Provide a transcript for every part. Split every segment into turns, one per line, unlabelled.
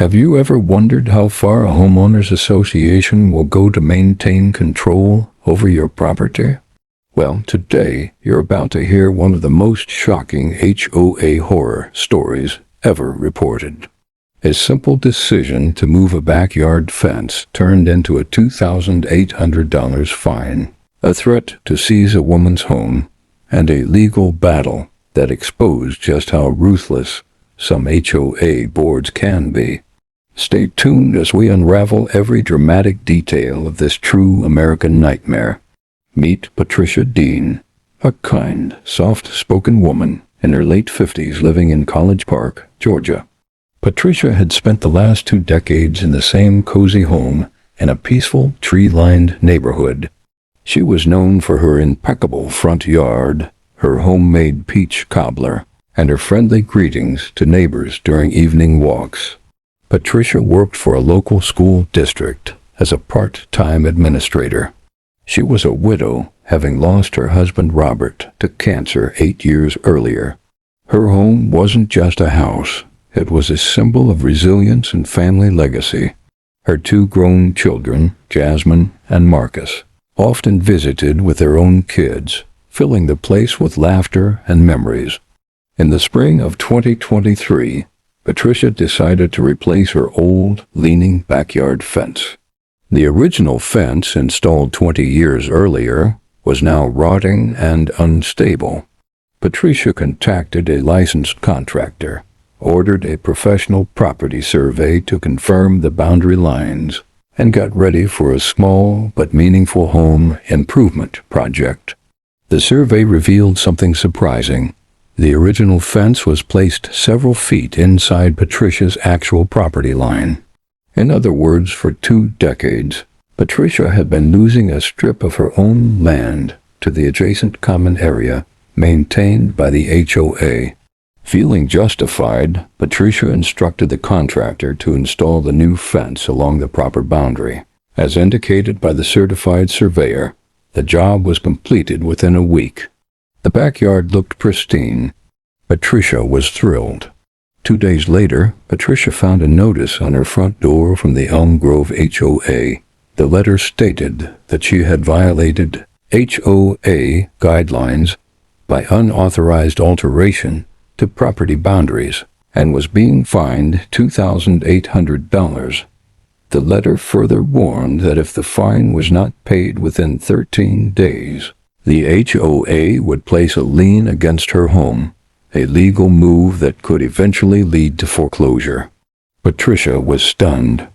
Have you ever wondered how far a homeowners association will go to maintain control over your property? Well, today you're about to hear one of the most shocking HOA horror stories ever reported. A simple decision to move a backyard fence turned into a $2,800 fine, a threat to seize a woman's home, and a legal battle that exposed just how ruthless some HOA boards can be. Stay tuned as we unravel every dramatic detail of this true American nightmare. Meet Patricia Dean, a kind, soft-spoken woman in her late 50s living in College Park, Georgia. Patricia had spent the last 2 decades in the same cozy home in a peaceful, tree-lined neighborhood. She was known for her impeccable front yard, her homemade peach cobbler, and her friendly greetings to neighbors during evening walks. Patricia worked for a local school district as a part-time administrator. She was a widow, having lost her husband Robert to cancer 8 years earlier. Her home wasn't just a house. It was a symbol of resilience and family legacy. Her 2 grown children, Jasmine and Marcus, often visited with their own kids, filling the place with laughter and memories. In the spring of 2023, Patricia decided to replace her old, leaning backyard fence. The original fence, installed 20 years earlier, was now rotting and unstable. Patricia contacted a licensed contractor, ordered a professional property survey to confirm the boundary lines, and got ready for a small but meaningful home improvement project. The survey revealed something surprising. The original fence was placed several feet inside Patricia's actual property line. In other words, for 2 decades, Patricia had been losing a strip of her own land to the adjacent common area maintained by the HOA. Feeling justified, Patricia instructed the contractor to install the new fence along the proper boundary. As indicated by the certified surveyor, the job was completed within a week. The backyard looked pristine. Patricia was thrilled. 2 days later, Patricia found a notice on her front door from the Elm Grove HOA. The letter stated that she had violated HOA guidelines by unauthorized alteration to property boundaries and was being fined $2,800. The letter further warned that if the fine was not paid within 13 days, the HOA would place a lien against her home, a legal move that could eventually lead to foreclosure. Patricia was stunned.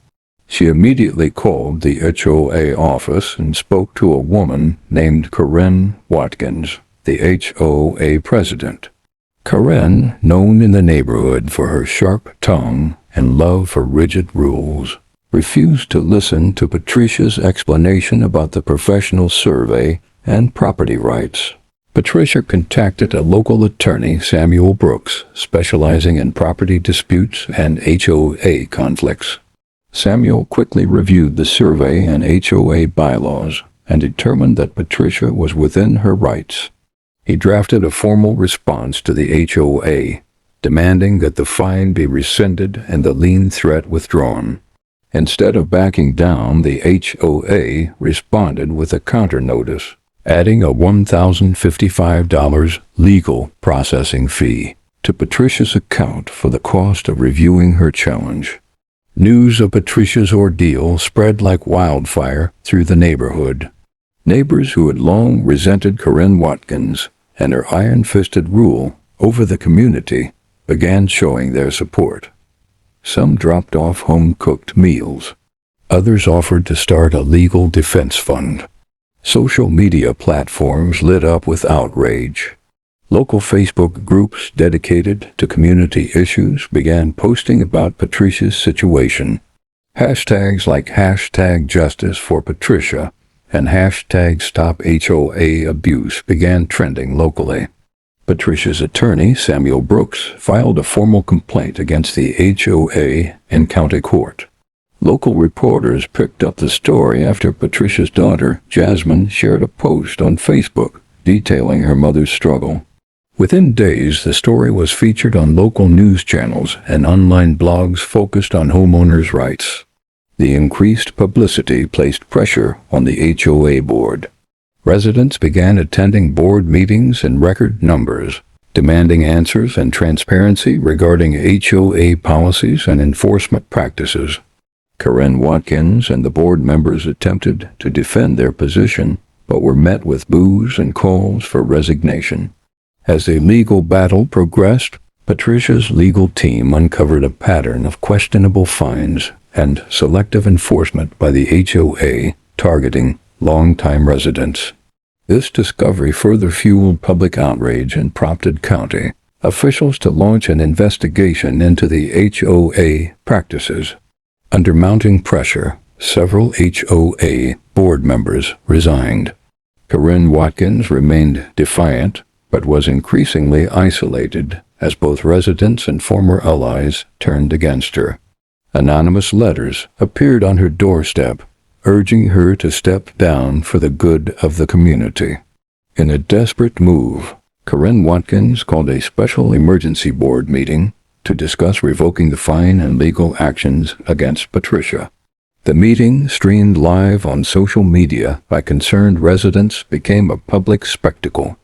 She immediately called the HOA office and spoke to a woman named Karen Watkins, the HOA president. Karen, known in the neighborhood for her sharp tongue and love for rigid rules, refused to listen to Patricia's explanation about the professional survey and property rights. Patricia contacted a local attorney, Samuel Brooks, specializing in property disputes and HOA conflicts. Samuel quickly reviewed the survey and HOA bylaws and determined that Patricia was within her rights. He drafted a formal response to the HOA, demanding that the fine be rescinded and the lien threat withdrawn. Instead of backing down, the HOA responded with a counter notice, adding a $1,055 legal processing fee to Patricia's account for the cost of reviewing her challenge. News of Patricia's ordeal spread like wildfire through the neighborhood. Neighbors who had long resented Karen Watkins and her iron-fisted rule over the community began showing their support. Some dropped off home-cooked meals. Others offered to start a legal defense fund. Social media platforms lit up with outrage. Local Facebook groups dedicated to community issues began posting about Patricia's situation. Hashtags like #JusticeForPatricia and #StopHOAAbuse began trending locally. Patricia's attorney, Samuel Brooks, filed a formal complaint against the HOA in county court. Local reporters picked up the story after Patricia's daughter, Jasmine, shared a post on Facebook detailing her mother's struggle. Within days, the story was featured on local news channels and online blogs focused on homeowners' rights. The increased publicity placed pressure on the HOA board. Residents began attending board meetings in record numbers, demanding answers and transparency regarding HOA policies and enforcement practices. Karen Watkins and the board members attempted to defend their position, but were met with boos and calls for resignation. As the legal battle progressed, Patricia's legal team uncovered a pattern of questionable fines and selective enforcement by the HOA targeting longtime residents. This discovery further fueled public outrage and prompted county officials to launch an investigation into the HOA practices. Under mounting pressure, several HOA board members resigned. Karen Watkins remained defiant, but was increasingly isolated as both residents and former allies turned against her. Anonymous letters appeared on her doorstep, urging her to step down for the good of the community. In a desperate move, Karen Watkins called a special emergency board meeting to discuss revoking the fine and legal actions against Patricia. The meeting, streamed live on social media by concerned residents, became a public spectacle.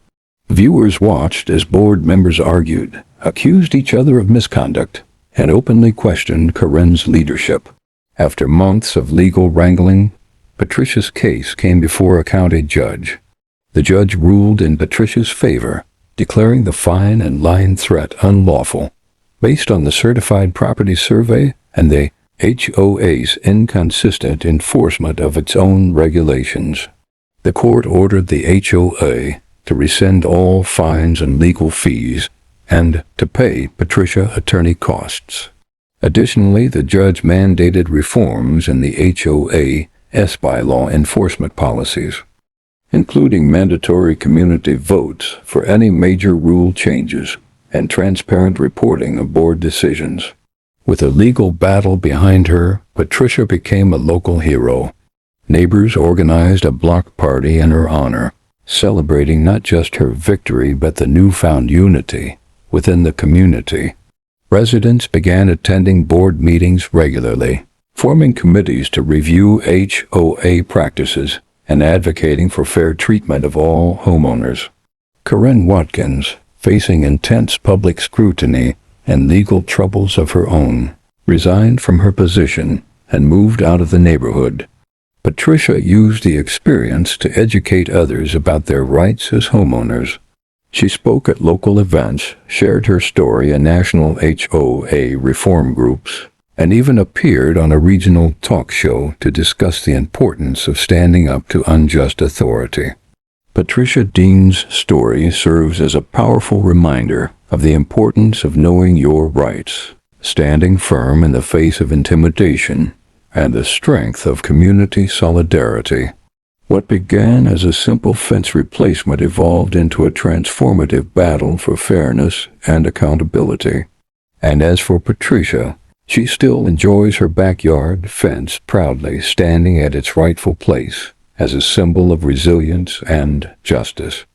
Viewers watched as board members argued, accused each other of misconduct, and openly questioned Karen's leadership. After months of legal wrangling, Patricia's case came before a county judge. The judge ruled in Patricia's favor, declaring the fine and line threat unlawful, based on the certified property survey and the HOA's inconsistent enforcement of its own regulations. The court ordered the HOA to rescind all fines and legal fees and to pay Patricia attorney costs. Additionally, the judge mandated reforms in the HOA's bylaw enforcement policies, including mandatory community votes for any major rule changes and transparent reporting of board decisions. With a legal battle behind her, Patricia became a local hero. Neighbors organized a block party in her honor, celebrating not just her victory but the newfound unity within the community. Residents began attending board meetings regularly, forming committees to review HOA practices and advocating for fair treatment of all homeowners. Karen Watkins, facing intense public scrutiny and legal troubles of her own, resigned from her position and moved out of the neighborhood. Patricia used the experience to educate others about their rights as homeowners. She spoke at local events, shared her story in national HOA reform groups, and even appeared on a regional talk show to discuss the importance of standing up to unjust authority. Patricia Dean's story serves as a powerful reminder of the importance of knowing your rights, standing firm in the face of intimidation, and the strength of community solidarity. What began as a simple fence replacement evolved into a transformative battle for fairness and accountability. And as for Patricia, she still enjoys her backyard fence proudly standing at its rightful place as a symbol of resilience and justice.